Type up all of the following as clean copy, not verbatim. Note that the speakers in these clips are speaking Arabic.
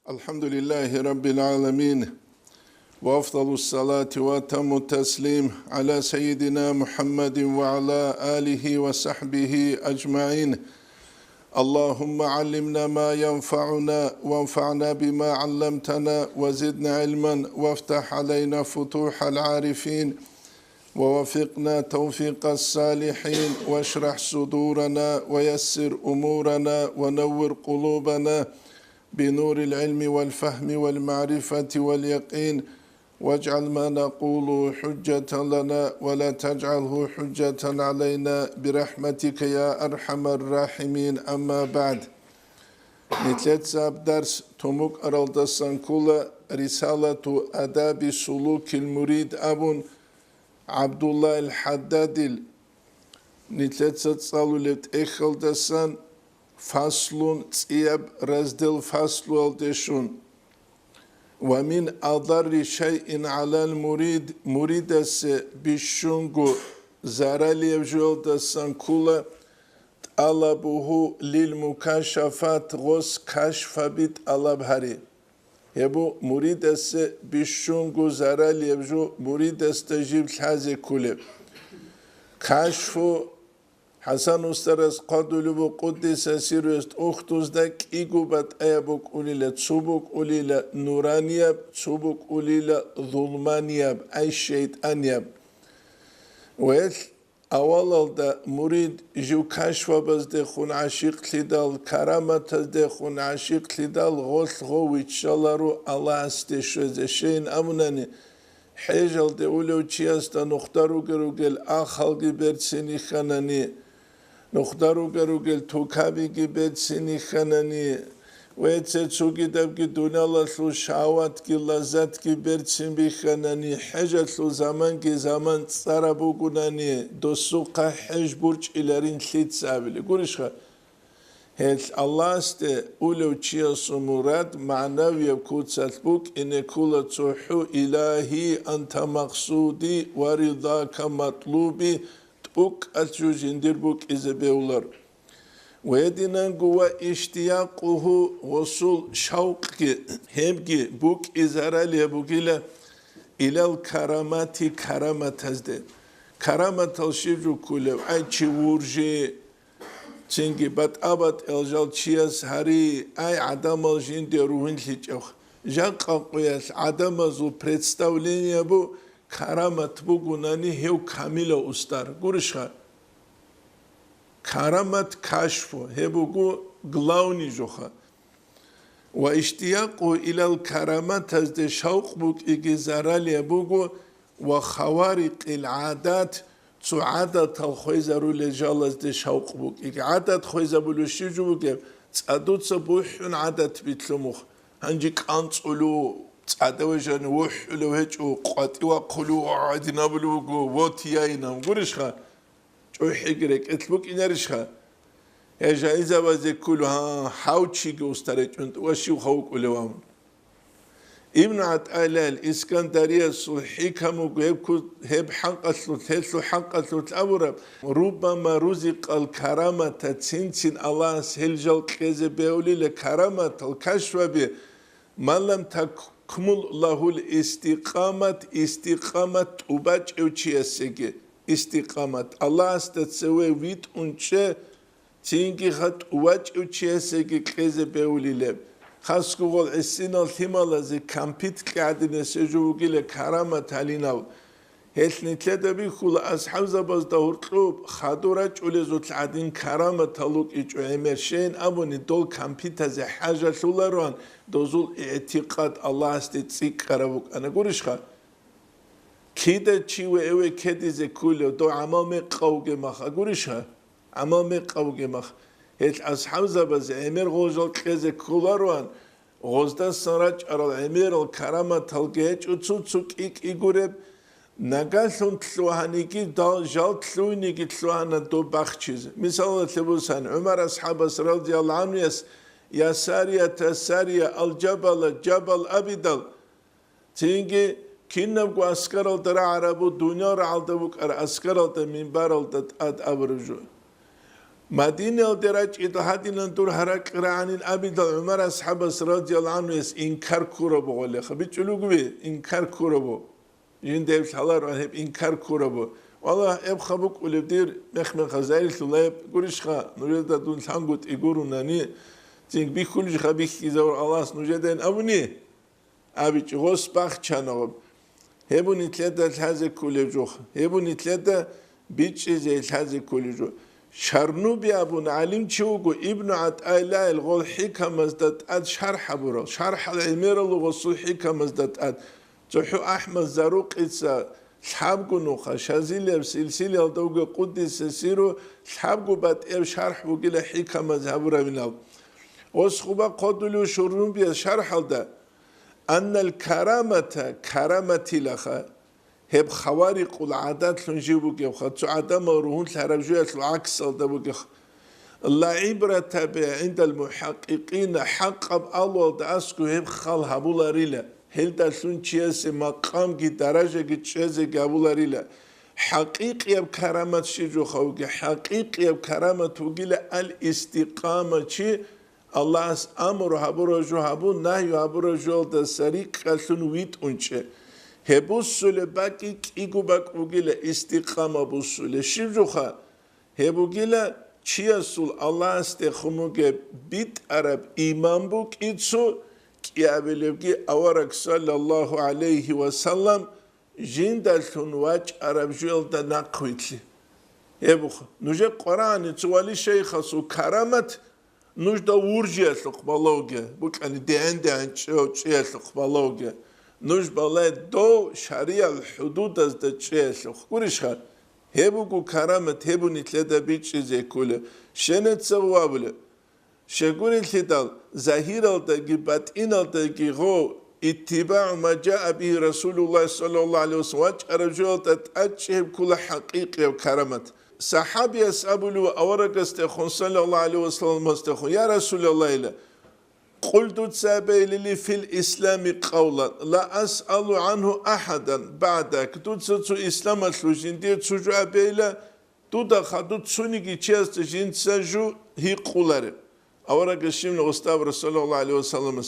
الحمد لله رب العالمين وأفضل الصلاة وأتم التسليم على سيدنا محمد وعلى آله وصحبه أجمعين. اللهم علمنا ما ينفعنا وانفعنا بما علمتنا وزدنا علما وافتح علينا فتوح العارفين ووفقنا توفيق الصالحين واشرح صدورنا ويسر أمورنا ونور قلوبنا بنور العلم والفهم والمعرفة واليقين واجعل ما نقول حجة لنا ولا تجعله حجة علينا برحمتك يا أرحم الراحمين. أما بعد نتلت ساب درس توموك أرالدسان كولا رسالة أداب سلوك المريد أبون عبد الله الحدادل نتلت سالولت إخلدسان فصل تياب رزدل فصل والدشون ومن أضر شيء على المريد مريد بشنغو زرال يفجول دسان كولا طلبه للمكاشفات غوس كشف بيت ألب هاري يبو مريد بشنغو زرال يفجو مريد تجيب الحازي كولا كشفو حسن استرس قدلو قدس سيرست اختوز دك ايغوبت ايابوك اوليلا تسوبوك اوليلا نورانياب تسوبوك اوليلا ظلمانياب اي شيطانياب ويل اول دا مريد جو كشفا بز دخون عشيق لدال كرامت دخون عشيق لدال غوث غويت شالارو الله استشوز شين امناني حيجل دي اولو چياستا نختارو گروگل آخالگي برسيني خاناني نختارو گروگل توكابي برسيني خاناني ويتسي تسوكي دبكي دنيا لسلو شاوات كي لذات كي برسين بخاناني حيجل لو زمان كي زمان تساربو گناني دو سوقا حيج برج إلارين تليت سابلي قولشخا هل الله است اولو چیاسو مراد معنوی کوتسالبوک اینه کولا توحو الهی انت مقصودی و رضاک مطلوبی تبوک اتجو جندر بوک ازه بیولر و یدینن گوه اشتیاقه وصول شوق هم گی بوک ازهرالی بوکیلا الال کراماتی کرامت هزده کرامت الشیجو کوله ای چی ورجه چنگی بات آباد الجال چیاس هری ای عدم الجین دی روحن لیچوخ جان قاقیاس عدم ازو представление بو کرامت بو گنانی هیو کامل استار گورشخا کرامت کاشفو هبو گو گلاونی جوخا و اشتیاقو الى الكرامات از ده شوق بوک ایگی زرالی بو گو و خوارق العادات تو عادت الخویزه رو لجال ده شوق بوک ایک عادت خویزه بلوشی جو بوکه تصادوت سبوحون عادت بیتلموخ هنجی کانت اولو تصادو جان وحلو هجو قاتی و قلو عادی نبلو گو و تیاینم گورشخا جو حگرک اتلوک اینرشخا یا جایزه وزه کلو ها حاوچی گوستره چند وشیو خوک اولوام ابن عطاء الإسكندرية حكم هب حنقة حنقة الأورب ربما رزق الكرامة تنسين الله سهل كذا بيولي لكرامة الكشف به ما لم تكمل له الاستقامة أباج أوتشيسك استقامة الله استتسوي ويت أنشأ تينكي خط أباج أوتشيسك كذا بيولي لب خاص قول السنة الثمالة زي كامبيت قاعدين سجوا قيل كرامة تالينال هل نتلدا بيخول أصحاب زباز دور طلوب خادورة جولي زوت عادين كرامة تلوك إجو عمرشين أبوني دول كامبيت زي حاجة سولاران دوزول اعتقاد الله استيق قرابوك أنا قولشخا كيدا چيوه اوه كدي زي كوليو دو عمامي قوغي مخ قولشخا عمامي قوغي مخ هل أصحاب زباز عمر غوزال كذا كولاروان غوزدان سراج أرال عمر الكرامة تلقيج وتسوك إيقورب نقالون تلوهانيكي دال جال تلوينيكي تلوهانا دو بخشيز مثال تبوسان عمر أصحاب رضي الله عنه يا سارية الجبل جبل أبيدل تيجي كينبقو أسكرال درا عربو دنيا رعال دبوك أسكرال دا منبرال دا أد أبرجو مدينة درج إتحادنا دور حرك رعان الأبد عمر أصحاب رضي الله عنه يس إنكار كوربو ولا خبيت شلوك بي إنكار كوربو جين ديف حلار هب إنكار كوربو والله أب خبوك ولبدير مخمن خزائل ثلاث قريش خا نريد دون ثانقط إيجورنا ني تينك بيكونش خبيك كيزور الله نجدين أبني أبي جوس باخ چانوب هبوني ثلاثة الحزة كولجوخ هبوني ثلاثة بيتش زي الحزة كولجوخ شرنوبي أبو علم شوقو ابن عطاء الغول حكم مزدت أد شرح برا شرح العمير الغصو حكم مزدت أد تحو أحمد زاروق إتسا شحابقو نوخا شازيلي بسلسيلي الدوغو قدس سيرو شحابقو بات إب شرح بقيل حكم مزهبرا من ال وسخوبا قدلو شرنوبي شرح الدا أن الكرامة كرامتي لخا هب خوارق العادات لنجيبو كيف خدتو عدم روحون الحربجوية العكس الدبوكيخ لا عبرة عند المحققين حق الله داسكو هب خال هبولا ريلا هل داسون تشيسي مقام كي درجة كي تشيسي هبولا ريلا حقيقي بكرامة شجو خوكي حقيقي بكرامة وقيلة الاستقامة شي الله اس امر هبورو جو هبو نهي هبورو جو دسريق قلتون ويت انچه هبوسول باقي كيغو باق وغيلا استقامة بوسول شيجوخا هبوغيلا چياسول الله استخموغ بيت عرب إيمان بوك إتسو كيابلوغي أورك صلى الله عليه وسلم جندالتون واج عرب جوال دا ناقويتلي هبوخا نوجه قرآن تسوالي شيخا سو كرامت نوج دا ورجي أتلق بوك أني دين چيه أتلق نوش بالله دو شريعة الحدود از ده چه خورش خد هبو كرامت هبو نتلده بيتش زي كله شنت سوابله شغور التدال ظاهر الدقي باطن الدقي غو اتباع ما جاء به رسول الله صلى الله عليه وسلم ارجو تتأجه كل حقيقة وكرامت صحابي اسأبلو اورق استخون صلى الله عليه وسلم استخون يا رسول الله إله قلت تسابيل لي في الإسلام قولا لا أسأل عنه أحدا بعدك تتسو إسلام الشوجين دي تسجو أبيلا تدخل تسونيكي تشيز تجين تسجو هي قولار أورا قشيم لغستاب رسول الله عليه وسلم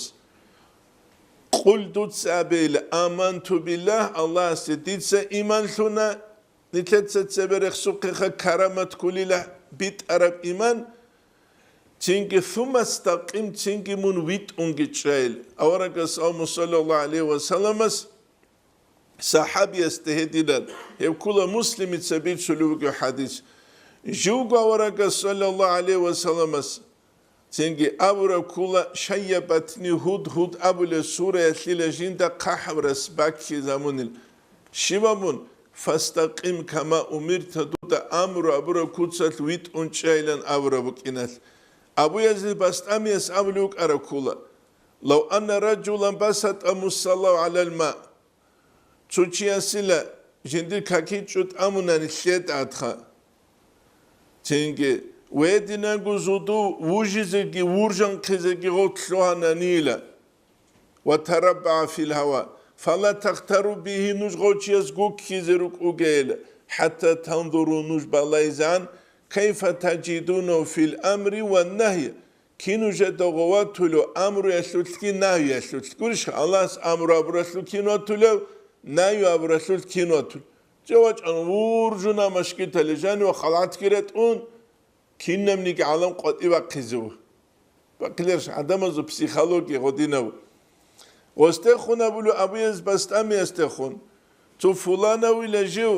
قلت تسابيل آمنت بالله الله ستيت سا إيمان ثنا نتلت ستسابرخ سوقخ كرامت كل له بيت عرب إيمان تينكي ثم استقيم تينكي من ويت انجتشايل أورك صلى الله عليه وسلم صحابي استهدينا هي كل مسلم يتسبيل سلوك حديث جوغ أورك صلى الله عليه وسلم تينكي أورا كل شيبتني هود أبو لسورة يتلي جندا قحبرس باكي زمون شبابون فاستقيم كما أمرت دودا أمر أبورا كوتسات ويت انجتشايلن أورا بكينات أبو يزيد بستامي يسألوك أركولا لو أن رجلا بسط مصلى على الماء تشيا سلا جندي كاكي تشوت أمونا نشيت أدخا تينجي ويدنا جزودو وجزجي ورجن كزجي غوتلوها نيلا وتربع في الهواء فلا تختاروا به نجغوتشيس جوك كيزروك أوجيل حتى تنظروا نجب الله كيف تجدونه في الأمر والنهي كينو جدغوات له أمر يسلوتكي نهي يسلوتكي كورش الله أمر أبر يسلوتكي نوتلو نهي أبر يسلوتكي نوتل جواج أنور جنا مشكلة تلجان وخلعت كيرت أون كينم نيك عالم قد إبقزو بقلرش عدم زو بسيخالوجي غدينو واستخون أبولو أبيز بستامي استخون تو فلانا ولا جو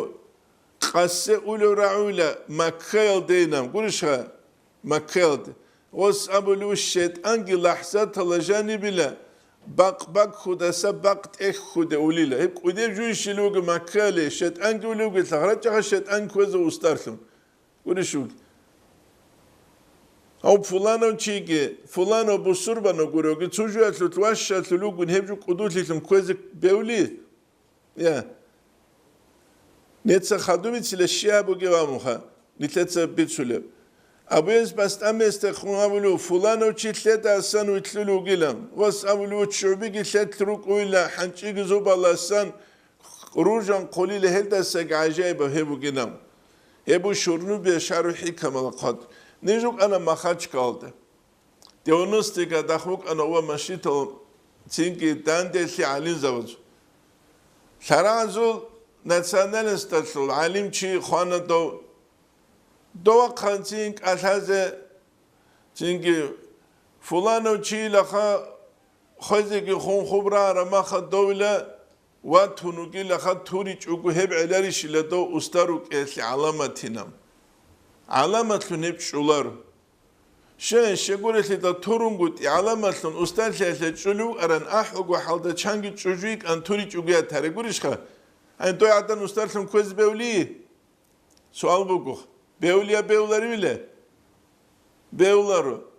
قصة أولو رعولة مكيل دينام قولشها مكيل وس أبولو الشيطان جي لحظة تلجاني بلا بق خدا سبقت خدا أوليلا هيك ودي جوي شلوغ مكيل الشيطان جي ولوغ تخرجها الشيطان كوزا وستارثم قولشوك أو فلانو تشيجي فلانو بسربانو قولوغ تسوجو أتلو تواشا تلوغ ونهبجو قدوت لتم كوزا بيولي يا نتسا خدومي تسلا الشيابو جواموها نتلتسا بيتسولب أبويز بس استخون أبولو فلانو تشيتلت أسان ويتلولو جيلام وس أبولو تشعبي جيتلت تروك ويلا حنشيك زوب الله أسان روجان قولي لهلدا ساق عجائب هبو جيلام هبو شرنو بيشارو حكم القد نيجوك أنا ما خاتش كالده ديونستيكا دخوك أنا هو مشيتو تينكي دانديسي علين زوج شرازول نتسانل استشل علم شي خانة دو خانتينك أساسه تينكي فلانو شي لخا خزيكي خون خبرا رمخ الدولة واتونوكي لخا توري چوكو هب علاريش لدو استاروك اسي علامتينام علامت لنب شولارو شن شغورتي دا تورونغوت علامت لن استال شاسه چولو اران احوغو حالدا چانگي چوجويك ان توري چوگيا تاريگوريشخا ان دوي عدن استال لن كوز بيولي سؤال بوكو بيوليا بيولاري بيله بيولارو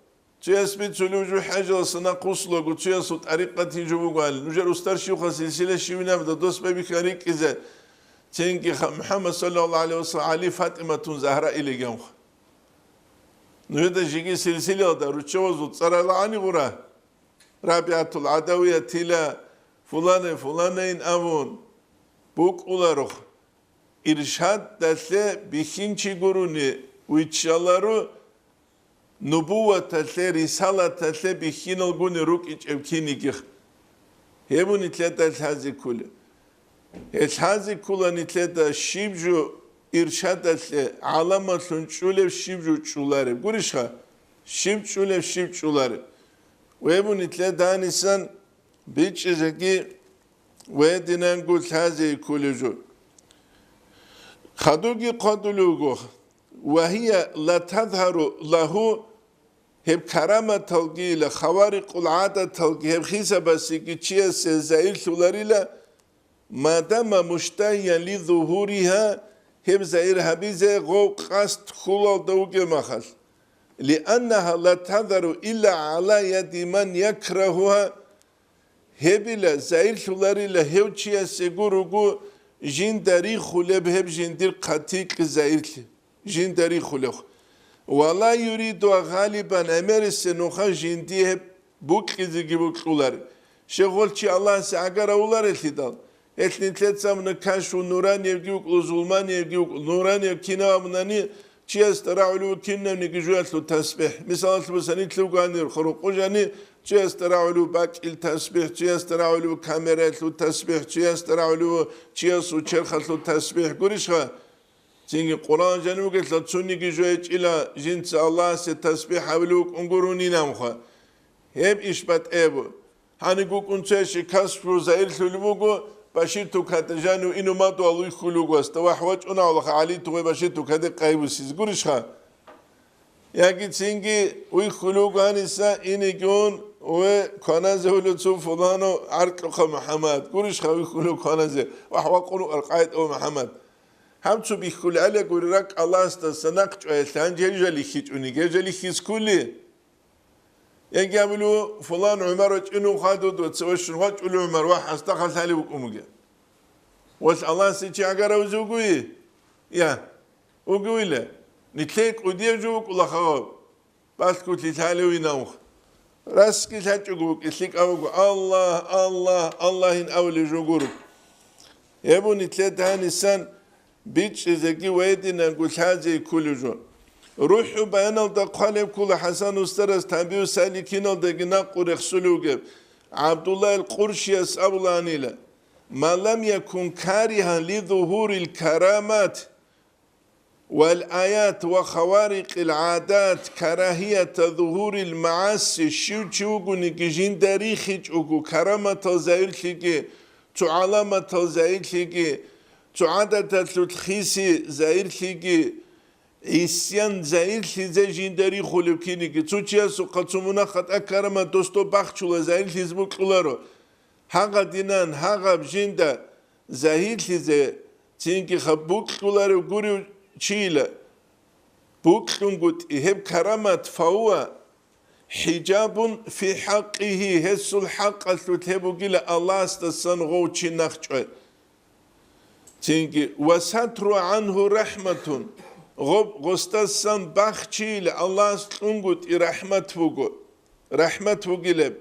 تيسبي تولوجو حاجة سنا قوسلوغو تيسو طريقة تيجوبو قال نجر استار شيوخا سلسلة شيونا بدا دوس بابي خاريك إذا تينكي محمد صلى الله عليه وسلم علي فاطمة زهراء إلي جمخ نجد جيجي سلسلة دا روچوزو تصرالعاني غرا رابعة العدوية تيلا فلانين أمون بوك أولاروخ إرشاد دسle بخينچي قروني ويتشالارو نبوة تسلي رسالة تسلي بخين الغوني روك إجابكيني كيخ هبو نتلتا الهازي كله الهازي كله نتلتا شيبجو إرشاد تسلي علامة سنشولة شيبجو تشولاري قريشها شيب تشولة شيب تشولاري وهبو نتلتا نسان بيتش زكي ويدنان قول الهازي كله جو خدوغي قدلوغو وهي لا تظهر له هب كرامة تلقي لخوارق العادة تلقي هب خيسة بسيكي تشيس زائل ثلاريلا ما دام مشتهيا لظهورها هب زائر هبيزة غو قاست خلال دوغي مخل لأنها لا تظهر إلا على يد من يكرهها هبلا زائل ثلاريلا هب تشيس غورغو جندري خلب هب جندر قتيق زائل جندري خلق ولا يريد غالبا امر السنوخا جنديه بوكيزي بوكولار شغل شي الله ساغر اولار الهدال اتنتلت زمن كاشو نوران يجيوك ظلمان يجيوك نوران يكينا مناني شي استرعلو كنا نجوات له تسبيح مثال بسني تلوغاني خروقجاني شي استرعلو باك التسبيح شي استرعلو كاميرات له تسبيح شي استرعلو شي سو چرخت له تسبيح غوريشا تيجي قرآن جنوك تلتسوني كجويت إلى جنس الله ستسبيح حولوك انقروني نامخا هب إشبات إبو هانيقوك انتشي كسفو زائر ثلوغو باشيتو كاتجانو إنو ماتو الله يخلوغو استواحوات أنعوضخ علي توي باشيتو كده قايبو سيزقوريشخا ياكي تيجي ويخلوغو هانيسا إني جون وكانازه لتسو فلانو عرق محمد قوريشخا ويخلوغ كانازه وحواقونو القايد أو محمد هم تو بيخول على قولك الله استسناق جالسان جالي خيتوني جالي خيس كله يجابلو فلان عمر إنه خادو تسوي شنو قولوا عمر واحد استخل ثالي بكمجة وس الله سيجي عقرا وزوجي يا وقوي له نتلك وديه جوك ولا خاب بس كنت ثالي وينامخ راسك ثالجوك يسلك أوجو الله إن أولي جوجورك يبو نتلت هانسان بيتش زكي ويدنا نقول هذه كل جو روحوا بيان الدقالب كل حسن استرس تنبيه سالكين الدقنا قرخ سلوك عبد الله القرشي أبلاني له ما لم يكن كارها لظهور الكرامات والآيات وخوارق العادات كراهية ظهور المعاصي شوچوغو نكجين داريخي چوغو كرامة زايلكي تو علامة زايلكي تو عادة تلخيسي زايلكي إسيان زايلكي زي جين داريخو لبكينيكي تو تياسو قطمونا خط أكرمة دوستو باخچولا زايلكي زبوكلارو هاقا دينان هاقا بجيندا زايلكي زي تينكي خبوكلارو غوريو تشيلا بوكلونغوت إهب كرامات فهو حجاب في حقه هسو الحق التوتهبو قيلا الله استسان غوتشي نخشوه تينكي وستر عنه رحمة غب غستسان بخشيل الله استلونغوت رحمة فوقو رحمة فوقيلب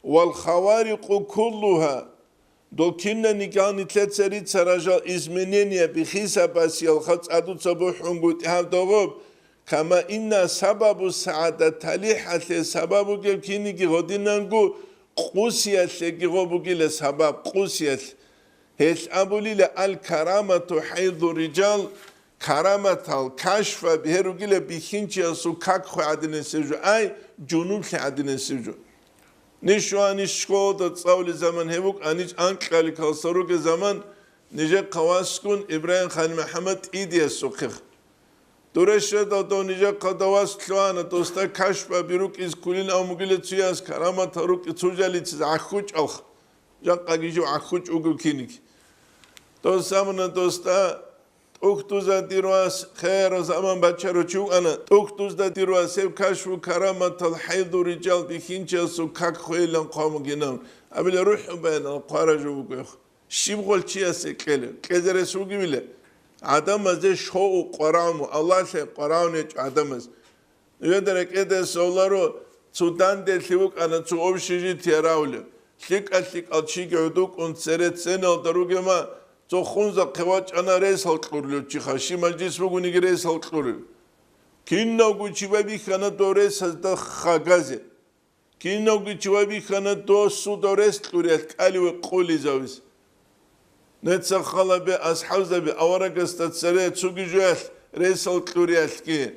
والخوارق كلها دو كنا نيكاني تلتسري تسراجا إزمنينيا بخيسا باسيال خط أدو تسبوحون قوت هاو دوغوب كما إن سبب السعادة لحة سبب كيني غدينانغو قوسية غوبوغي لسبب قوسية هيش أبولي الكرامة حيث الرجال كرامة الكشف بهروغي لبيخينشي سوكاك عدن سجو أي جنوب عدن سجو نشواني شكو تصاول زمان هبوك أنيش أنقالي كالسروك زمان نجا قواسكون إبراهيم خان محمد إيدي السوخيخ دورشه دو نجا قدواس تلوانا دوستا كشفا بيروك إز كلين أو مقيلة سياس كرامة تروك تسوجالي تز عخوش ألخ جان قاقيجو عخوش أقو كينيك دوستا من دوستا توختوزا ديرواس خير زمان بچارو چو أنا توختوزا ديرواس سيب كشفو كرامة الحيض رجال بخينچا سو كاك خويلان قامو جنام أبلا روحو بينا القارجو بقوخ شيبغول چيا سيكيلي كذر سوگي بيلي آدم از شو قرآن الله سے قرآن آدم از یادرک ایده سولارو سودان دل سیوک آن تو آبشیجی تیراوله شیک آلچی گردوک اون سرت سنال دروگه ما تو خونزا قواچ آن ریس حال کلیو چی خاشی مجلس بگونی که ریس حال کلیو کین نوگو چی بی خانه دوریس از دا خاگازه کین نوگو چی بی خانه دو سو دوریس کلیو کالیو قولی زاویز نتسا خالا بي أصحابزا بي أورك استاتسالي تسوكي جوال ريسال كلوريالكي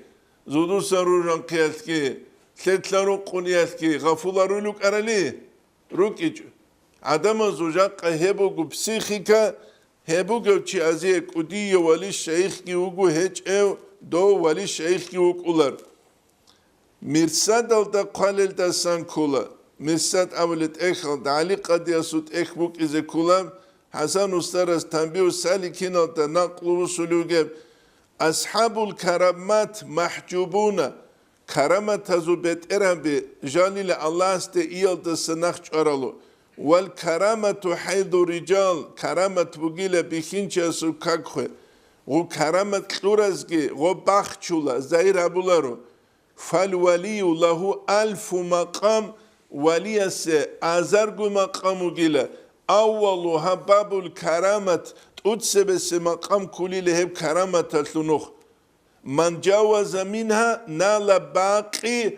زودو ساروجان قيالكي ثلاثلارو قونيالكي غفولارو لوك أرالي روك إيجو عدم زوجاق هبوغو بسيخيكا هبوغو چي أزيه كودي والي الشيخكي وغو هيج ايو دو والي الشيخكي وغولار مرساد دا قالل دا سان كولا مرساد أولت إخل دعالي قد يسود إخبوك إذا كولا حسن استرس تنبيه سالكين نقل سلوك أصحاب الكرامات محجوبون كرامة زبط إرهب جالي الله استئيال دسنخش أرالو والكرامة حيث رجال كرامة بقيلة بخينشة سوكاكوه وكرامة لورزكي وباخشولا زير أبولارو فالولي له 1000 مقام ولي أزرق مقام قيلة أولها باب الكرامة تتسبس مقام كلي لهب كرامة الثنوخ من جاوز منها نال باقي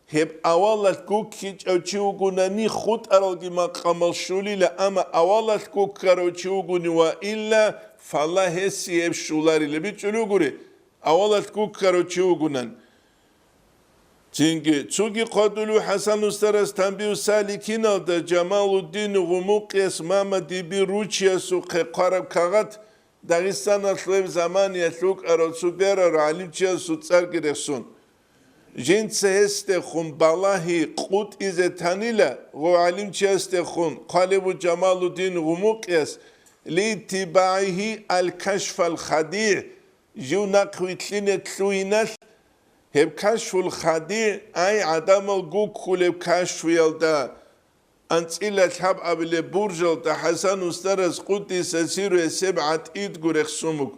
هب أولت كوك أو تشوغونني خود أرالجي مقام الشولي لأما أولت كوك أو تشوغوني وإلا فالله هسي هب شولاري لبيتشلوغوري أولت كوك أو تشوغونن Çünkü Tsugi Qadulu Hasan Ustaras Tanbiu Salikin da Cemaluddin Gumuqyas Mama Dibi Ruchyasu Qarab Kagat Dagestan Aslev Zamaniya Luk Arotsuber Alimchya Sutsar Giresun Jinse Heste Khum Balahi Qut Izetanila Go Alimchya Este Khum Qalebu Cemaluddin Gumuqyas Litibaihi Al-Kashf Al-Khadi' Junaqwitline Tluinal هب كشف الخديع أي عدم الجوك هب كشف يلدا أنت إلا تحب قبل برجل تحسن استرس قدي سسير سبعة إيد جرخ سمك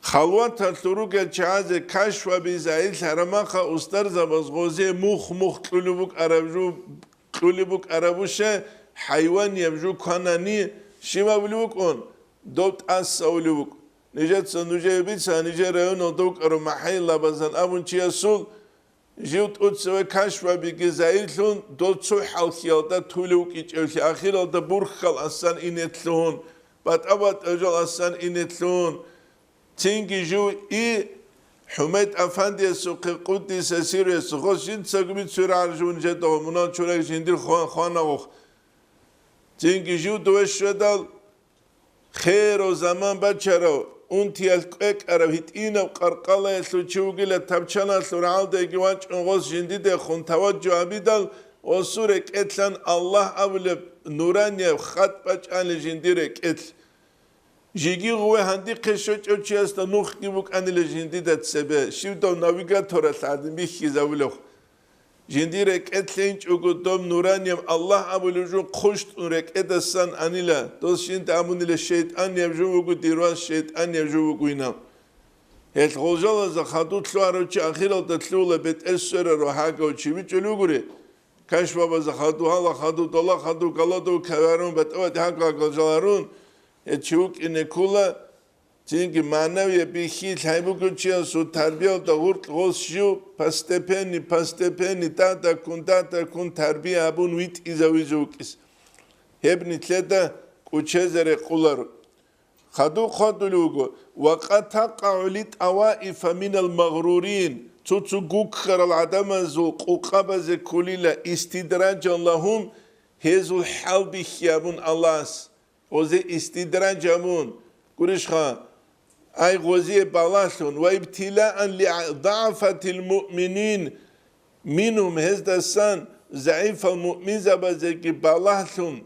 خلوات الطرق الجهاز كشف بزايد هرمخا استرز بزغوزي مخ قلبك أربوشة حيوان يبجو كناني شما بلوك أون دوت أسولوك نجات سنوجه بيتسا نجا رأيون ودوك أرو محيل لبزن أبون چيا سول جيوت أتسوى كشفة بجزائلون دوت سو حالخيال دا تولوك إيجوكي أخيرال دا برخال أسان إنتلون بات أبات أجل أسان إنتلون تنجي جو إي حميد أفندي سوق قدس سيري سخوص جند ساقبت سورة عرجون جدا ومنان چورك جندير خوانا وخ تنجي جو دوش شدال خير وزمان بچرو اون تيالكوك أرابهت إينا وقرقالة يسلو چوغيلة تبچانا سورعال دي جوانچ انغوص جنديد خون توجه عبيدال وصورك اتلان الله أولب نورانيا خط بچان لجنديرك اتل جيجي غوه هندي قشوچ او چياستا نوخ كيبوك اني لجنديد تسبه شيو دو ناويگاتورا سعدن بيخي زاولوخ جنديرك اتلينچ وقدام نورانيا الله أولوجو خشت نورك اتسان انيلا دوس شنت اموني للشيطان يبجو وقو ديروان الشيطان يبجو وقوينا هيت غوزالا زخادو تلوارو چي اخيرا تتلولا بيت اسر روحاقا وچي بيچلو غوري كاش بابا زخادو هالا خادو دولا خادو قلادو كوارون بيت اوات حقا قلجالارون هيت چوك انكولا çünkü manevi bir hil haybu kuçya su terbiye da hurt gosju pastepeni tata kun terbiye abun vit izavizukis hebni tleda kuçezere kular خدو لوجو وقد تقع للطوائف من المغرورين تتسوق خر العدم زوق وقبز كليلا استدراجا لهم هذو الحال بخيابون الله وزي استدراجمون قريشخا أي غزي بالاشون وابتلاء لضعفة المؤمنين منهم هذا السن ضعيف المؤمن زبزك بالاشون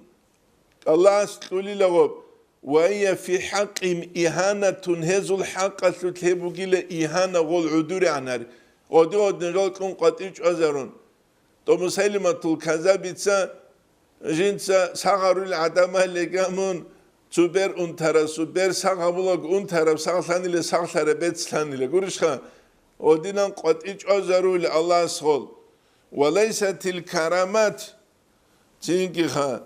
الله كليلا غب وهي في حقهم إهانة هذو الحق تلهبوا جل إهانة والعدور عنها ودي نجال كون قطيج أزرون تو مسلمة الكذاب بيتسا جنسا سعر العدم لجامون سوبر أنترا سوبر سعبولك أنترا سعثاني لسعثر بيتساني لقرشها ودينا قطيج أزرون الله سول وليست الكرامات تيجيها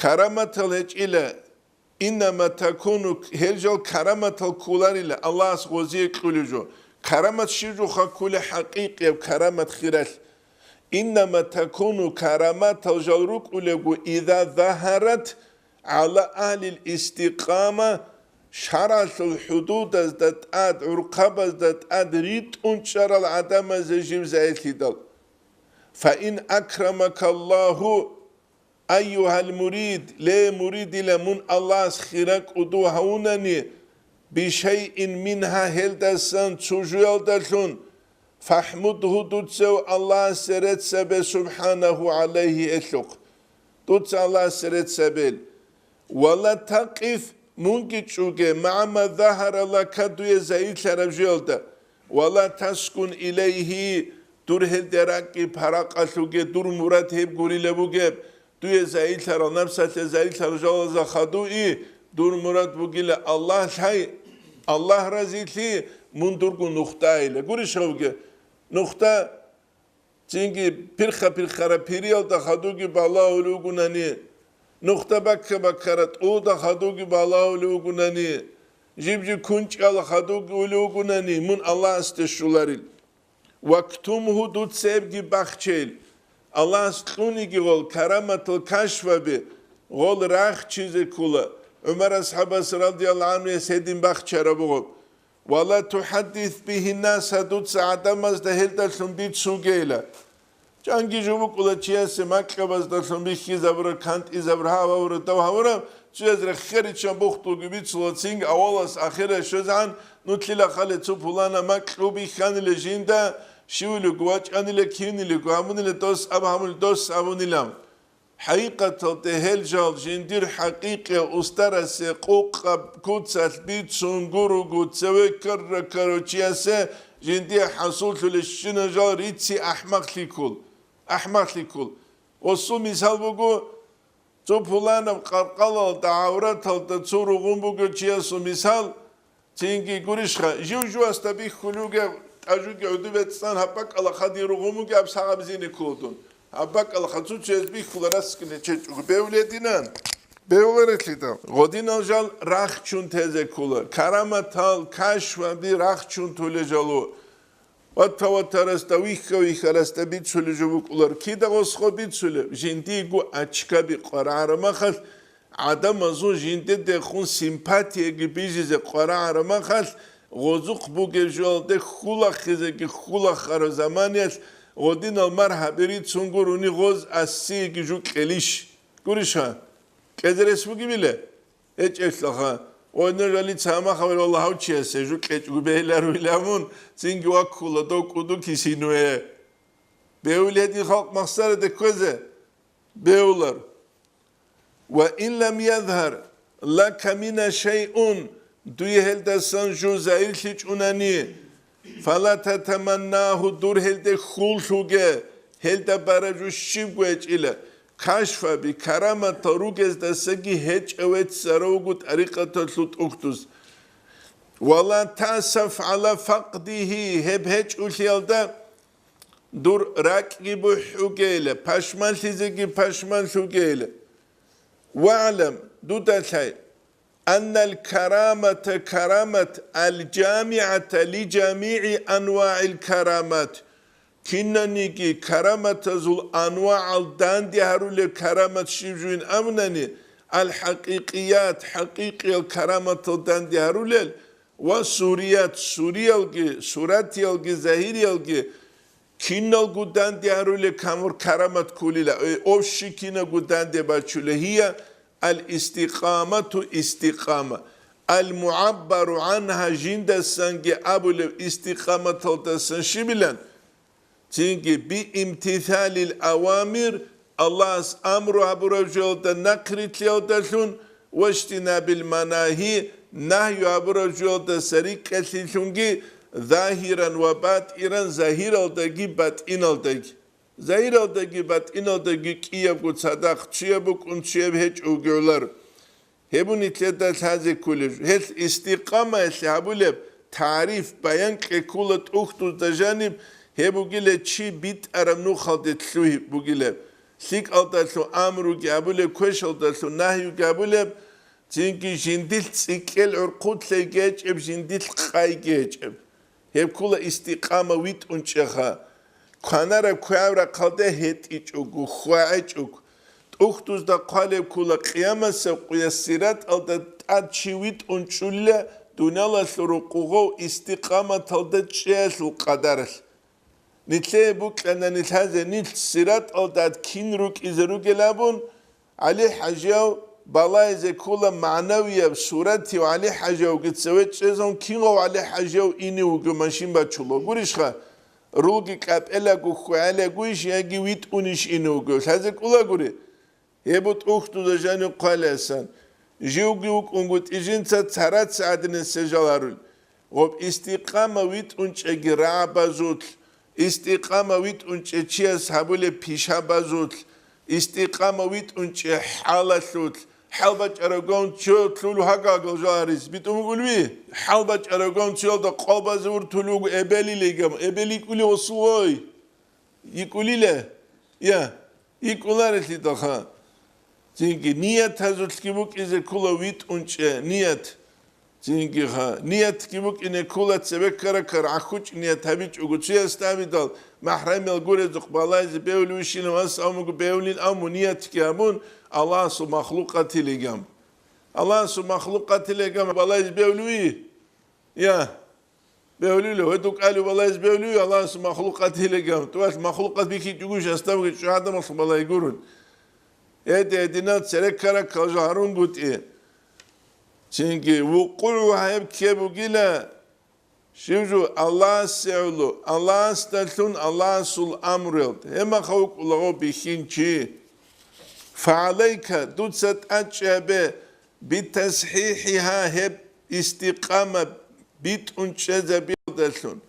كرامات الهجيلة إنما تكون هرجال كرامة الكولار إلى الله سوزي كلجو كرامة شجو خكول حقيقي وكرامة خيرات إنما تكون كرامة الجلروك لجو إذا ظهرت على أهل الاستقامة شرعت الحدود ازداد عرقاب ازداد ريت انشر العدم زجيب زيت دل فإن أكرمك الله أيها المريد لا مريد لمن الله خيرك ودوهونني بشيء منها هلدسان تشجوال دلون فاحمده دوتسو الله سرت سبه سبحانه عليه أشق دوتس الله سرت سبيل ولا تقف منكتشوك مع ما ظهر لك دوية زيت شربجيلتا ولا تسكن إليه دور هلدراكي براقشوك دور مراد هب قولي لبوكب دوی زایل تر نفست زایل تر جالز خدوی دور مراد بگیله الله شای الله رزیلی مندرگو نقطه ایله گوری شوگه نقطه چینگی پرخه را پیریال دا خدوگی بالا اولوگونانی نقطه بکرات او دا خدوگی بالا اولوگونانی جیب کنچ ال خدوگی اولوگونانی من الله استشولاریل وقتمه دود sevgi bahçel Allah sklunigi gol karamatıl kaşvabi gol rah çize kula Ömer ashabası radıyallahu anh'e sedin bahçera buğub Valla tuhaddith bihi nasa dutsa adamaz da heldaşun bit sugeyle Cangi jubuk ula çiyasi makkabaz da şun bihki zabra kant izabra hava vura tav havura Çiyazra kheri çan buxtu gibi çulatsing avalas ahire şözan nutlila khale çupulana maklubi khanile jinda شولو قواج أنا لكيني لكو هموني لدوس أبا هموني دوس أبوني لام حقيقة تهل جال جندير حقيقة أسترس قوقب كوتسات بيت سنغورو قوتسوي كرو تشياسة جندير حصول للشنا جال ريتسي أحمق لكل وصو مثال بقو تو فلانا قرقال دعورات تصورو غنبقو تشياسو مثال تينكي قريشخا جو استبيخ خلوغة أجوك عدوبتستان هبك الله خدير غموك أب صعب زيني كودون هبك الله خدسو تشيزبي خلراسكني تشيزبي بيوليدينان بيوليدينان غدين الجال راخ چون تزه كولا كرامتال كاشوا بي راخ چون تولي جالو واتواترستا ويخرستا بيتسولي جوك أولار كيدا غسخو بيتسولي جنديگو أچكا بي قرار مخل عدم ازو جندي دخون سيمباتيه بيجيزي قرار مخل غزوق بوجه جالده خولا خیزه که خولا خرا زمانیش غدین المر حبرید سنگورونی غز اسی که جو کلیش گوریش ها کدر اسمو کی بیله هیچ اشلاخا و نجالی تمام خبر الله ها چیه سه جو کج جو بهلر ویلامون سینگی وق خولا دو کدو کسی نوه بیولیدی خالق مخسر دکوزه بیولر و این لم یظهر لك من شيء دوی هلده سن جو زایل هیچ اونانی فلا تتمناه دور هلده خول شوگه هلده برای جو شیب گویچ ایله کشفه بی کرامت روگز دستگی هیچ اوید سروگو طریقه تلوت اکتوز ولا تاسف على فقده هب هیچ اولیالده دور رکی بو حوگیله پشمال تیزگی پشمال شوگیله وعلم دو دلتای أن الكرامة كرامة الجامعة لجميع أنواع الكرامات كننيكي كرامة زول أنواع الداندي هرول كرامة شيجوين أمنني الحقيقيات حقيقي الكرامة الداندي هرول وسوريات سوريالجي سوراتيالجي زاهيريالجي كينال قداندي هرول كامور كرامة كوليلا أوشي كينا قداندي باتشوله هي الاستقامة استقامة المعبر عنها جند السنجي أبو الاستقامة الدسن شبلان تيجي بامتثال الأوامر الله أمر أبو رجل نقرت يودشون واجتناب المناهي نهي أبو رجل سريكة تلشونجي ظاهرا وباطنا ظاهرا دقي باطنا دقي ظاهرا دقي باطنا دقي كيف قد صدق تشيبك ونشيب هيج أوجولر هبوني تلدت هذه كله هل استقامة هبولب تعريف بيان كولت أختو دجانب هبوجيله شيء بيت أرمنو خالد تلوه بوجيله سيك ألتلو أمرو جابوله كوش ألتلو نهيو جابوله تيجي جنديل سكيل عرقود لجيج أب جنديل خاي جيج أب هب كله استقامة ويت أنشخا كانارا كوارا قلده هت إيجوكو خواعجوك أختوز دا قالب كله قيامة سقيا سيرات ألدا تأتشيويت أنشولة دونالا سرقوغو استقامة تلدا تشيس القدرس نتلي بوك أنا نتهذا نت سيرات ألدا كينروك إزروك لابون عليه حاجاو بالاي زي كله معنوية بصورتي وعليه حاجاو قد سويت شيزون كينو عليه حاجاو إني وقماشين باتشولو قوليشخا روغي كاب إلا قوخوالي قويش ياجي ويت أونيش إني وقوش هذا كله قولي يبوت أختو دجاني قالسان جيوغي وقنقوت إجنسا تسارات سعدن السجالارول وب استقامة ويت أونش أجي رعبا زوتل استقامة ويت أنش تشيس هبولة بيشا بازوت استقامة ويت أنش حالة ثوت حلبة أرجون شو تلو هكا جاريس بيتهم يقولوا حلبة أرجون شو ده قلب زور تلو إبلي ليجام إبلي كل وصوي يقولي له يا يقولنا رتي دخان تيجي نية هذول كيبوك إذا كل ويت أنش نية تيجي نية كيبوك إن كل تسبك كرا عخوش نية هبيج وقتشي استعمل محرم الجورة دقبالاي زبيولوشين واس أمك بيولين أم نية كيامون الله سو مخلوقات لجام الله سو مخلوقات لجام بالاي زبيولوي يا بيولو هدوك قالوا بالاي زبيولوي الله سو مخلوقات لجام توات مخلوقات بيكي تقولش استعمل شو هذا مص بالاي يقولون إيه دينات سرك كرا كجارون قلت إيه çünkü vuku'uha hep kebugila şivju Allah se'ulu Allah steltun Allah sul amril hema khawk ulago bihinci fa'aleyka dutsat açebe biteshihiha hep istiqama bit unçeze bildelsun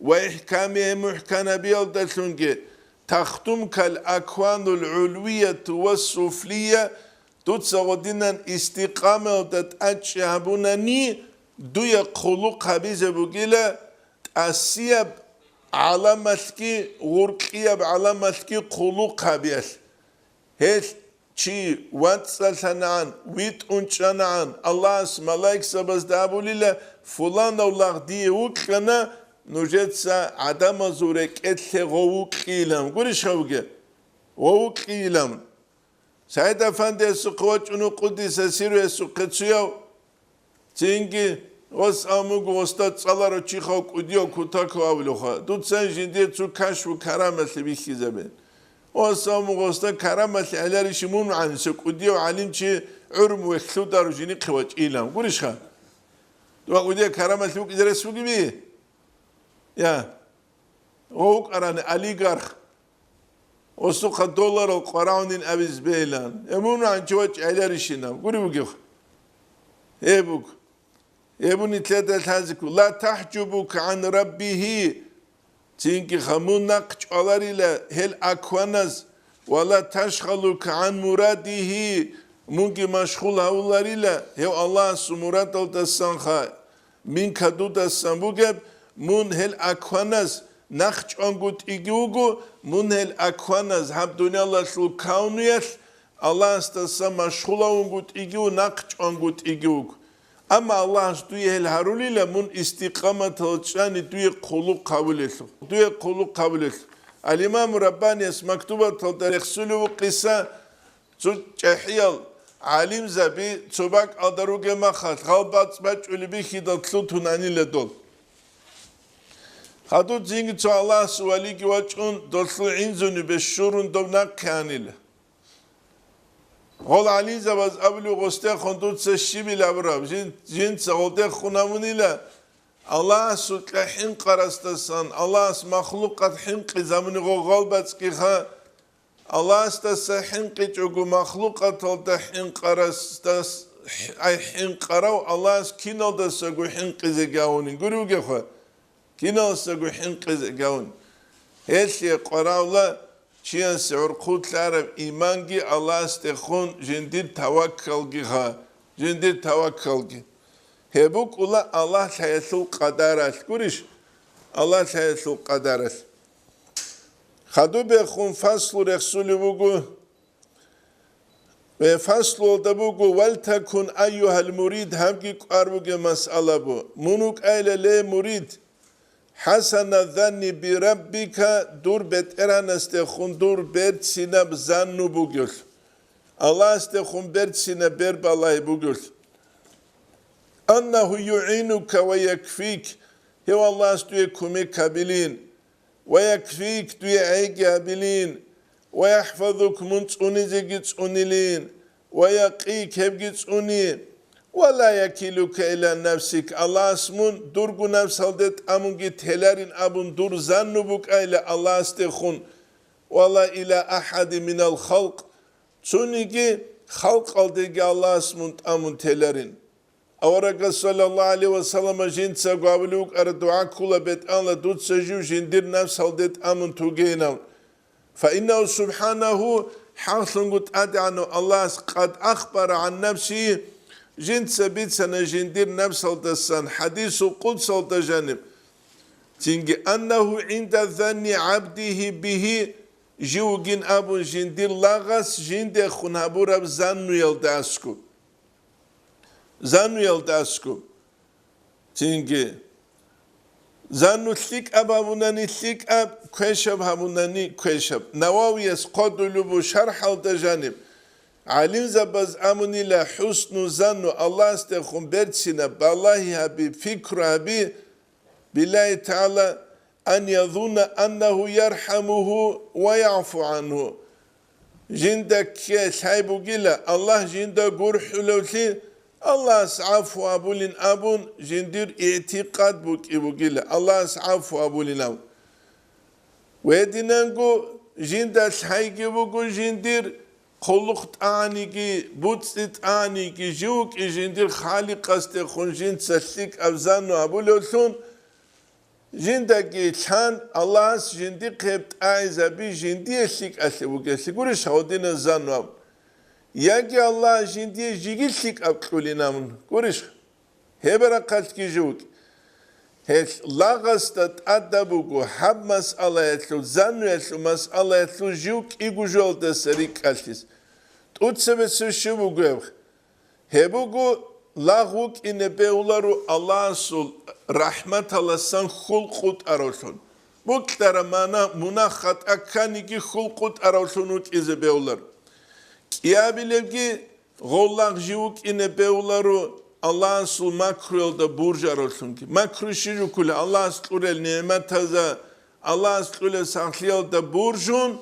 ve ihkamiye muhkana bildelsun ki takhtum kal akvanul ulviyetu ve sufliye تتصودين استقامة وتتأشهبونني دوية خلق هبيزة بقيلة أسيب على مسكي غرقية على مسكي خلق هبيس هيش شي واتسلسنان ويت انشانان الله اسم ملايك سبز دابو لله فلان الله دي وكنا نجدسا عدم زورك اتل غوك قيلم قولش خوكي غوك قيلم سعيد أفندي السقوات أنو قدس سيرو السقطيو تينجي وس أموغ وستات صلارو تشيخو قديو كوتاكو أولوخا دوت سنجين تسو كشف كرامة بيخي زبين وس أموغ وستات كرامة علاري شمون عن سو قديو علم چي عرم وخلو دارو جيني قواج إيلام قولش خا دوا قديو كرامة بيك إدرس بقي بيه يا ووك أراني أليغارخ وسوق الدولار القرآن أبيز بيلان يمون عن جوج علاريشنا قولي بقى يبوك يبوني ثلاثة هذيك لا تحجبك عن ربه تينكي خمون نقش علاري لا هل أكوانز ولا تشغلك عن مراده ممكن مشغول هؤلاء لا هو الله سمرات التسانخا من كدود السنبوجب من هل أكوانز نخش أنقط إجوجو من هل أكوانز هم دنيا الله شو كونيش الله استسمى مشغول أنقط إجو نخش أنقط إجوج Ama Allah duye el harulile mun istikamet olçani duye kulu kabul etlu. Duye kulu kabul etlu. Al-İmam Rabbani es maktubat oldu. Reksulu kısa çehiyal alim zabi çobak adaruge mahat. Galbat maç ölübi hidatlu tunanile dol. Hadu zingi ço Allah suvali ki vaçun doslu inzunu beşşurun dovnak kanile. Hol Ali zabaz ablu goste khondut se shibil abrab jin saote khunamunila Allah sutla hin qarastasan Allah makhluqat hin qizamni ghalbats ki kha Allah sta hin qichugu makhluqat olda hin qarastas ay hin qaraw Allah kinolda sagu hin qize gaunin guruge kha kinol sagu hin qize gaun hesi qarawla Çiyan seor kutlarım iman ki Allah istehun jindir tavakkal ki ha jindir tavakkal ki hebuk ula Allah sayesul qadaras kuriş Allah sayesul qadaras Xadu be khun faslu resul bugu ve faslu da bugu vel takun ayyuhal murid hamki qarbuge mas'ala bu munuk ayle le murid Hasana zanni bi rabbika dur beteran estehun dur bet sinab zannu bugül. Allah estehun bet sine berbalay bugül. Annahu yu'inuka ve yekfik. Hev Allah istiyor kumi kabilin. Ve yekfik diye eygabilin. Ve yahfazuk munçunizi gitsunilin. Ve yakik hep gitsuni. وَلَا يَكِلُكَ اِلَى نَفْسِكَ Allah ismun durgu nefs haldet amun git helerin abun dur zannubuk eyle Allah istehun وَلَا اِلَى اَحَدِ مِنَ الْخَلْقِ Çünkü halk aldegi Allah ismun amun telerin Avaraka sallallahu aleyhi ve sellem jintsa gavluk ara dua kula bet anla dut seju jindir nefs haldet amun tugeynam فَاِنَّهُ سُبْحَانَهُ حَاصُنْ anu Allah qad akhbara an nefsihi Jint sabit sana jindir nefs aldasan hadisu kuds aldajanım. Çünkü annahu inda zanni abdihi bihi jugin abun jindir lagas jinde khunabur zannu yaldasku. Zannu yaldasku. Çünkü zannu slik ababunani slik ab kweşab habunani kweşab. Navaviyes qadulu bu şarh aldajanım. Alim zabaz amunila husnu zannu Allah istehun bertsine ballahi habi fikru habi billahi ta'ala an yadhuna annahu yarhamuhu ve ya'fu anhu. Jinda ke sahibu gila Allah jinda gurhuloti Allah afu abulin abun jindir i'tiqad bu gila Allah afu abulin abun. Ve dinangu jinda sahibi bu jindir Kolluk anigi, butsit anigi, juk jindir halikaste khunjin saslik avzanu abul olsun. Jindagi chan Allah jindi kept aizabi jindi eslik asebu geslik. Uri şaudine zanu ab. Yagi Allah jindi jigilsik abkulinam. Uriş. Heberakat ki juk. Hes lagastat adabugu hab mas'ala etlu zannu etlu mas'ala etlu juk igujol da sarik altis. Utsebesi şubugu ev. Hebugu laguk ine beularu Allah'ın sul rahmet alasan hulkut arolsun. Bu ktaramana munakhat akkaniki hulkut arolsunut ize beular. Kiyabilevgi gollak jivuk ine beularu Allah'ın sul makrolda burjar olsun ki. Makru şirukule Allah'ın sulel nimet haza Allah'ın sulel sahliyal da burjun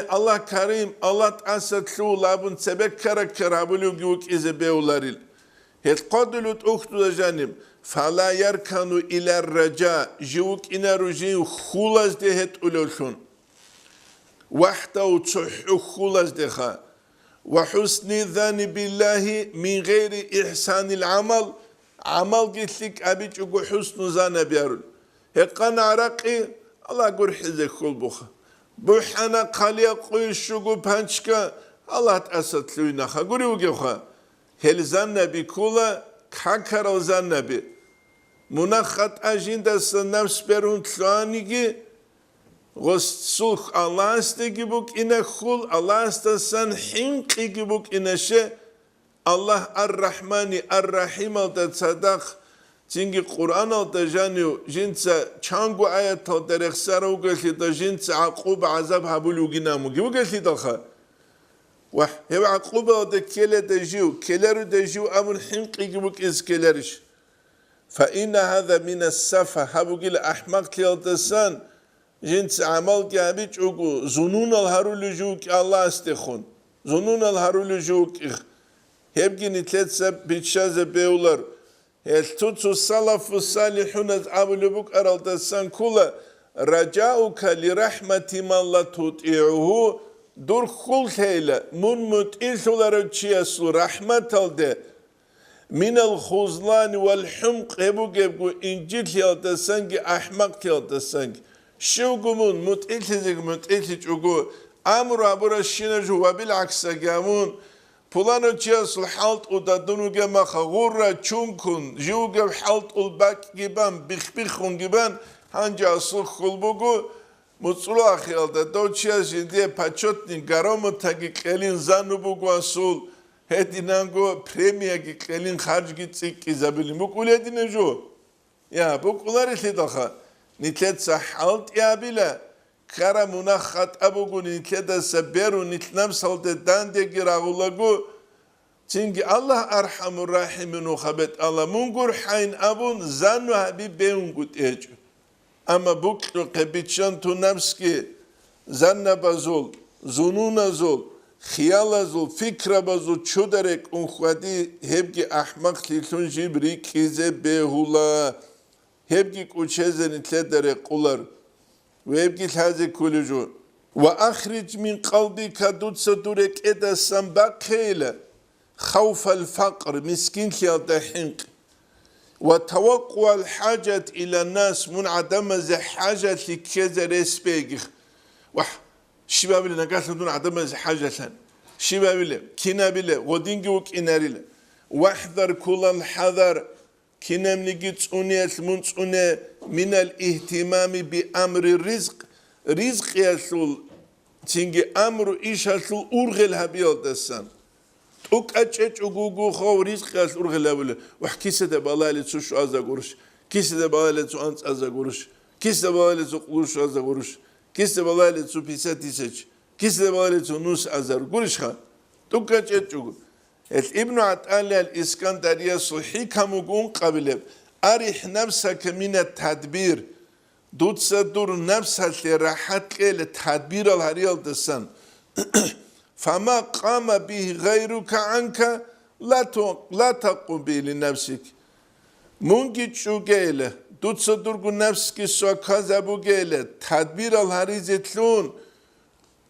Allah karim Allah asatlu labun sebek karakter abulu guk ize beularil. Het qadulut ukhtu da janim. Fala yarkanu iler raca jivuk ina rujin khulaz de het ulolsun. Wahta utsuhu khulaz de kha. وحسن الظن بالله من غير إحسان العمل عمل قلتك أبيج أقول حسن ظن بيارل هقان عرقي الله قول حزك خل بخا بوحنا قاليا قوي شوقو بانشكا الله تأسد لويناخا قولي وقوخا هل ظن بكولا كاكر ظن بي مناخت أجين دست نفس برون تلوانيكي Sulh Allah istegi buk ine kul Allah istasan hinki buk ine şey Allah ar-Rahmani ar-Rahim alta tsadakh Cingi Kur'an alta janyo jinsa changu ayat alta rekhsara ugelita jinsa aqub azab habulu ginamu. Ugelita kha. Wah heva aqub alta kele dejiu keleru dejiu amul hinqi gibuk iz kelerish. فإن هذا من السفه habugil ahmak altasan jinsa amal gabic ugu zunun al harulujuk Allah astekhon. Zunun al harulujuk Hebgin itletsa bitşaze beular. Tutsu salafu salihunaz abulubuk araltasan kula racauka li rahmetimallah tuti'uhu dur kul heyle mun mut'il olarak çiyasu rahmet alde minel khuzlan vel humq hebgu incil yaltasan ki ahmak yaltasan ki şugumun mut'il çugu amru abura şinaju ve bil aksa gamun Pulano çiyasul halt udadunu gema khagurra çunkun juge halt ulbak giban bixbixun giban hanca asıl kulbugu mutsulu akhiyalda do çiyas diye paçotnin garomu tagi kelin zanubugu asul hedinango premia gi kelin harc gitsik izabilin bu kuledine jo ya bu kular itlidaha nitletsa halt ya bile Kara munakhat abugun nitleda seberu nitnam salde dande giragulagu Çünkü Allah arhamur rahimin uhabet Allah mungur hain abun zanu habib beungut ecu. Ama bu kebitşan tu nafski zanna bazol, zununa zol, khiyala zol, fikra bazol çuderek unkhwadi hebgi ahmak tilun jibri kize behula hebgi kuçeze nitlederek kular ve hebgi taze kulucu ve ahric min kalbika dutsa durek edasan bakheyle خوف الفقر مسكين كيالتا حنق وتوقع الحاجة إلى الناس من عدم ذي حاجة لكذا رسبيغ وح شباب لنا قاتل دون عدم ذي حاجة شباب لنا كنا بلا ودينجي وكيناري لا واحذر كل الحذر كنا منجيت أنيت منصونة من الاهتمام بأمر الرزق رزق يسول تنجي أمر إيش يسول أرغل هبيال دسان Ukaçeç ugugu xavriz qas urğelabule vahkise de balale suş azza guruş kise de balale su ans azza guruş kise de balale su quruş azza guruş kise de balale su pisati seç kise de balale su nus azza guruş ha ukaçeç ugu et ibn At'ala el-İskandariye suhi kamugun qabile arih nafsaka min at-tadbir dutsa dur nafsaka rahat ile tadbir al hariyal desan فما قام به غيرك عنك لا تقم به لنفسك مونجي شوغيله دوتصدر گو نفس کی سو کذبو گيله تدبیر الحریزتلون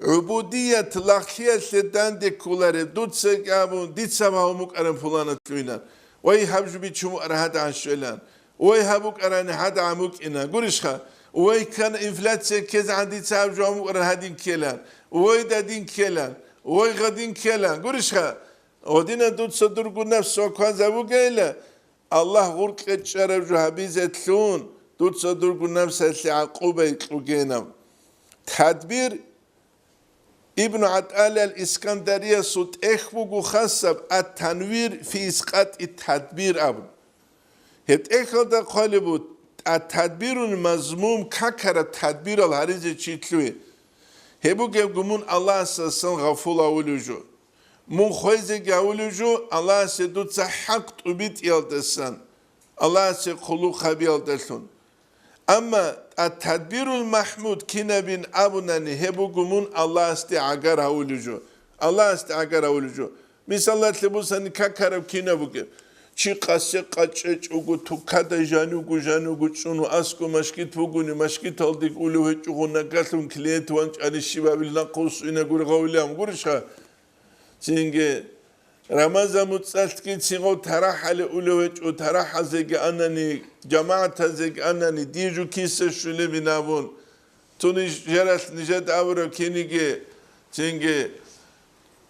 عبودیت لاخیت دند کولاره دوتس گابون دیت سبا هموک ارم فلانت لوینا وای حبجو بیچمو ارهد عشلان وای هبوک ارن حد عموک اینا گورشخا وای کان انفلاسیون کز عندی حبجو هموک ارهدین کلان وای دادین کلان وای غدین کلان گورشخا ودینا دوتصدر گو نفس سو کذبو گيله Allah gurk etşeref habizetlun tutsa durgun nefsesi akube iklugenam. Tedbir İbn At'ala el-İskandariye sut ehvugu khassab at-tanvir fi isqat tedbir ab. Het ekhada qalibu at-tedbirun mazmum kakara tedbir al-harize çitluy. Hebu gumun Allah asasın gafula ulucu. Mun khoyze gavulucu Allah se dutsa hak tubit yaldesan. Allah se kulu khabi yaldesun. Ama at-tedbirul mahmud kine bin abunani hebu gumun Allah iste agar havulucu. Allah iste agar havulucu. Misallat bu sani kakarab kine buke. Çi qase qaçeç ugu tukada janu çunu asko maşkit buguni maşkit aldık ulu heçuğuna gatlum klient vanç ani şibabilna qusina gur gavliam gurşa. Çünkü Ramazan mutsatki çiğo tarahale uluveç o tarahazeki anani cemaatazeki anani diyju kisse şöyle binavun tuni jerat nijet avro kenige çünkü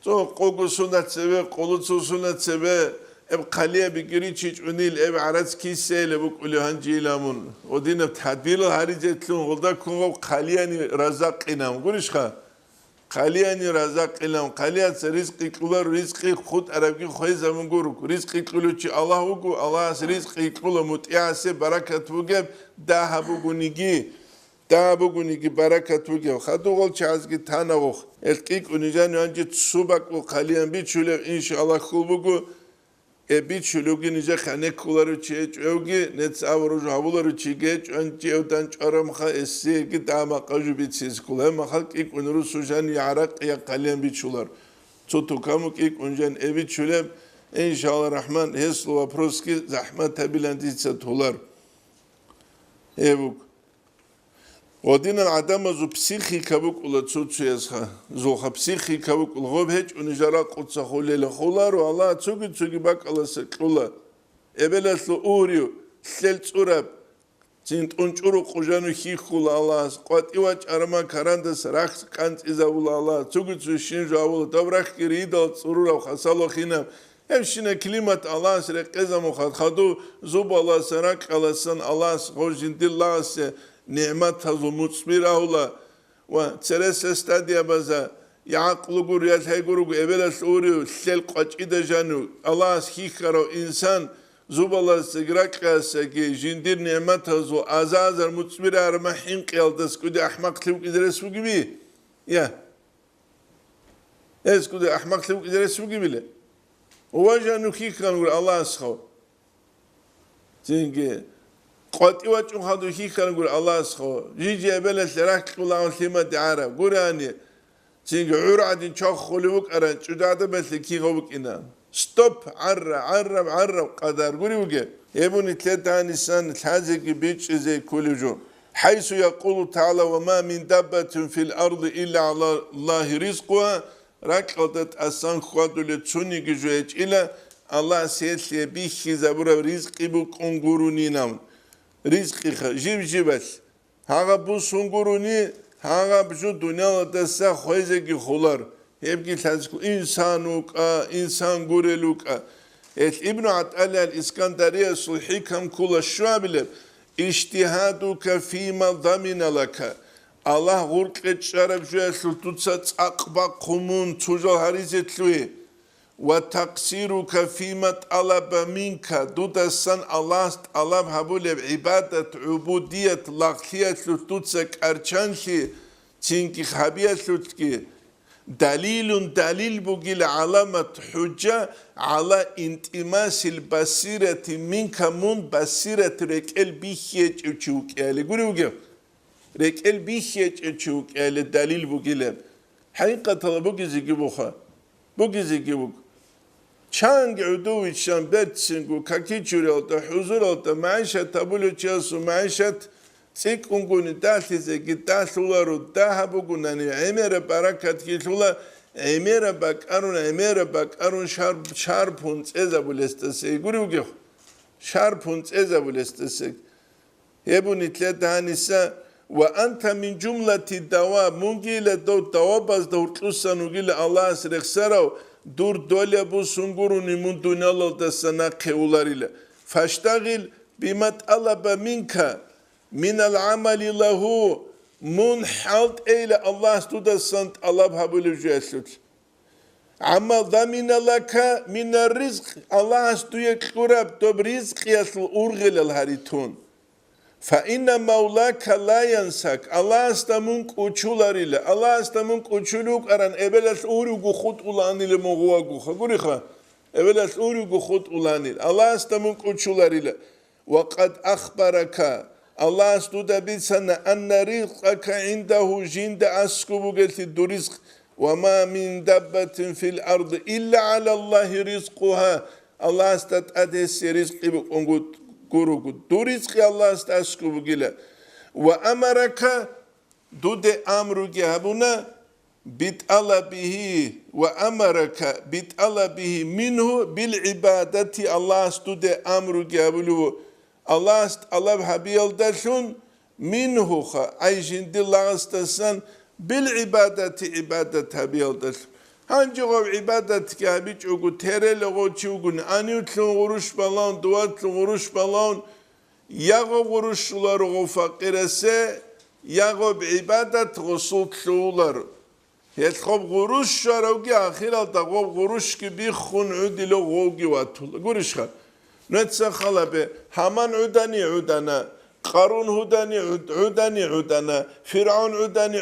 to qogusuna sebe qolutsusuna sebe ev qaliye bigiri çiç unil ev araz kisseyle bu uluhan cilamun o dinle tadbir haricetlun olda kungo qaliyani razak inam gurişha ხალიანი რაზაყილამ ხალიაც რიზყი ყულა რიზყი ხუთ არაბგი ხოიზამგურ რიზყი ყულუჩი ალაჰუგუ ალას რიზყი ყულა მუტიასე ბარაკათუგე დაჰაბუგუნიგი დააბუგუნიგი ბარაკათუგე ხადუღოლ ჩაზგი თანაღო ელკი კუნიჟანი ანჯი სუბაკუ ხალიან ბიჩულე ინშალლა ხულბუგუ ბიჩულუგი ნიჟა ხანე ყულარო ჩეჭევგი ნეც ავრო ჟავულარო ჩიგე ჭანჭევდან ჭარამხა ესეგი დამაყაჟუ ბიცის ყულა მახალ კი კუნრუ სუჟანი არაყია ხალიან ბიჩულარ ცოტუ კამუ კი კუნჯან ებიჩულე ინშალლა რაჰმან ჰესლო ვაფროსკი ზაჰმათა ბილანდიცა თულარ ევუგ ოდინა ადამაზუ ფსიხიკა ბუკულა ცუცუესხა ზოხა ფსიხიკა ბუკულა ღობჰეჭ უნიჟარა ყუცა ხოლელა ხოლარო ალა ცუგი ბაკალასე ყულა ებელასლო ურიუ სელწურაბ წინტუნჭურო ყუჟანუ ხიხულა ალას ყვატივა ჭარმა ქარანდას რახს კანწიზაულა ალა ცუგი შინჟაულა დაბრახკი რიდალ წურულა ხასალოხინა ემშინე კლიმატ ალას რეყეზამო ხადხადუ ზუბალა სარაკალასან ალას ღოჟინდილასე نعمت هزو مصبراولا و ترس استادیا بازا یعقل گوریت های گروگ ابلس اوریو سل قچید جانو الله خیکارو انسان زوبالا سگرک که جندیر نعمت هزو ازازر مصبر ارما حین قیالدس کدی احمق تلوک ادرس بگی بی یا از کدی احمق تلوک ادرس بگی بیله واجانو خیکان ور الله اسخو زینگه قطيوة جوهادو هيكان يقول الله سخو جيجي بلش راك قولا ثيمة دعارة قراني تيجي عرادين شاخ خلوك أران شجاعة بس كي غوك إنا ستوب عرب قدر قولي وجه يبوني ثلاثة نسان الحازق بيتش زي كل جو حيث يقول تعالى وما من دابة في الأرض إلا على الله رزقها راك قدت أسان خوادو لتسوني جوهج إلا الله سيسي بيخي زبورا رزقي بو كونغوروني نام رزقي جيبس هاغا بو سونغوروني هاغا بجو دنيا دسا خويزگي خولار هبگي تازكو انسان غورلوكا ابن عطال الاسكندريه صحيح كم كل الشوابل اجتهادك فيما ضمن لك الله غورق شرب جسل تتص عقبا قومون تجو هريزتلوي وتقصيرك فيما طلب منك دودسن الله طلب هبول عبادة عبودية لاغتية لتوتسك أرچانشي تنكي خبية لتكي دليل بقيل علامة حجة على انتماس البصيرة منك من بصيرة ركال بيخيج اچوك يعني قولي وقف ركال بيخيج اچوك يعني دليل بقيل حقيقة بقي زيكي بوخا بقي زيكي بوخا چند عدوی شان بتسنگو کاکی چوریالتا حضورالتا معیشت تابلو چیاسو معیشت سیکونگونی داخلیزه که داخلولا رو ده بگونانی امیر برکت کیلولا امیر بکارون شارپونز ازا بولستسه گوری بگیخ شارپونز ازا بولستسه یبونی تلت هانیسا و انت من جملة الدواء مونگیل دوا باز دورتلوسان وگیل الله سرخسراو دور دولة بو سنگوروني من دنيا لدسنا قولاريلا فاشتغل بما طلب منك من العمل له من حالت إلى الله استودسنت الله بحبول جسد عمل ضمن لك من الرزق الله استويك قرب توب رزق يسل أرغل الهاريتون فإن مولاك لا ينساك الله استمنك أشولاريلا الله استمنك أشولوك أران إبلاس أوريغو خط أولاني لمغواغو خغوريخا إبلاس أوريغو خط أولاني الله استمنك أشولاريلا وقد أخبرك الله استودى بسنا أن رزقك عنده جند أسكبوغلت الدرزق وما من دابة في الأرض إلا على الله رزقها الله استتأدس رزقي بقنقود قروق دوريزق الله استاسكو بقيلا وأمرك دود أمرك هبونا بطلبه وأمرك بطلبه منه بالعبادة الله استود أمرك هبولو الله استطلب حبيل دشون منه أي جند الله استسان بالعبادة عبادة حبيل دشون هنجي غو عبادتك هبيج اوغو تيرل غو چوغون انيوتلون غروش بالون دواتلون غروش بالون ياغو غروشلار غو فقيرسه ياغو بعبادت غسوتلولار يتخب غروش شاروجي آخر تقوم غروش كبي خون عدي لو غوجي واتول غروشها نتسخلا به همان عدني عدنا قارون عدني عدنا فرعون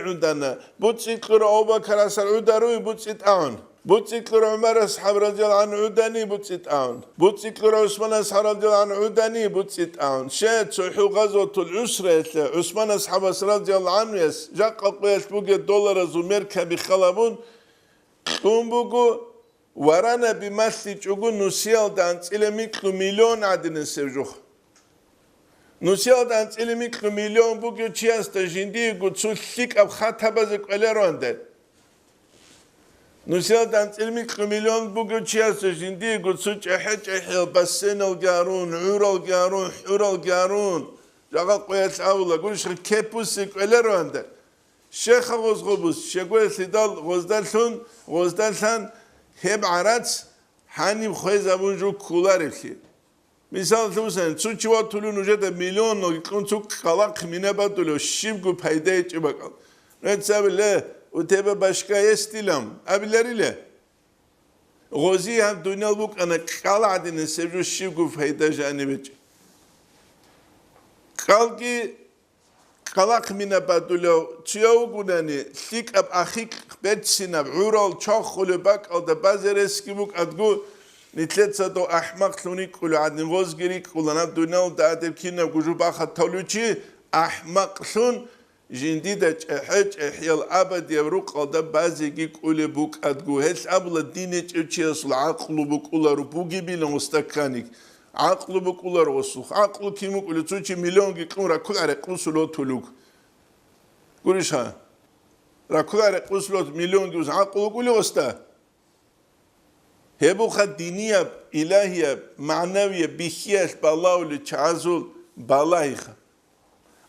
عدنا بوتسيت قرأ أبا كراسر عدروي بوتسيت آن بوتسيت قرأ عمر أصحاب رضي الله عنه عدني بوتسيت آن بوتسيت قرأ عثمان أصحاب رضي الله عنه عدني بوتسيت آن شات صحو غزوة العسرة عثمان أصحاب رضي الله عنه يس جاق قويت بوجي دولار زمير كبي خلابون قوم بوجو ورانا بمثل تجو نسيال دانت إلى ميكلو مليون عدن سرجوخ نسيال دانت إلى ميكلو مليون بوجو تشياس تجندي قد سلك أب خاتبة زكالة رانده نسيال دانت إلى ميكلو مليون بوجو تشياس تجندي قد سلك أحد أحيل بسين الجارون عور الجارون حور الجارون جاقا قويت أولا قولش كيبوس زكالة رانده شيخ غوزغوبوس شيخوي سيدال غوزدالثان هب عرض هنیم خویز ابون جو کولار افتی. مثال توسن چوچوا طولو نوجه میلیون نگیکن چو کلاق مینه با طولو شیب گو پیدا ایچی بکن. نتساب له وتبه başka estilam. Abileri le. غوزی هم دنیا بوک انا کلا عدین سبجو شیب گو پیدا جانی بچه. کال کی کلاق مینه با طولو چیاو گونانی لیک اب آخیک بتسينا بعورال شاخ خلو باك أو دبازر اسكيبوك أدقو نتلت صدو أحمق ثونيك كلو عد نغوز جريك كلنا دونال دادب كينا بجو باخد تولوشي أحمق ثون جنديدة حج إحيال أبد يبروك أو دبازي جيك أولي بوك أدقو هس أبلا دينة أتشيس العقل بوك أولا ربوكي بيلا مستكانيك عقل بوك أولا رسوخ عقل كيموك أولي توشي مليون جيك أورا كل عرق سلو تولوك قوليش ها راكوار قصلت مليون جوز عقل كل وستا هبو خد دينية إلهية معنوية بخياش بالله اللي تعزل بالله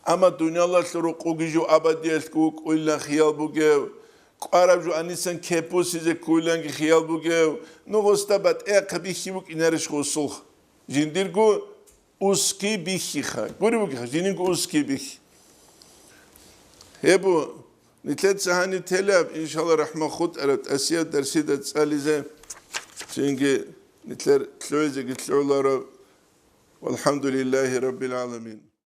أما الدنيا الله سرق وجيجو أبدي أسكوك ولا خيال بوجو قارب جو أنيسان كيبوس إذا كلن خيال بوجو نوستا بات بيخي بوك إنارش خصوخ جنديركو أسكي بيخي خا قولي بوك جنديركو أسكي بيخي هبو نتلت سهاني تلاب إن شاء الله رحمة خود أرد أسيا درسيدة تساليزة سينجي نتلر تلويزة قلت والحمد لله رب العالمين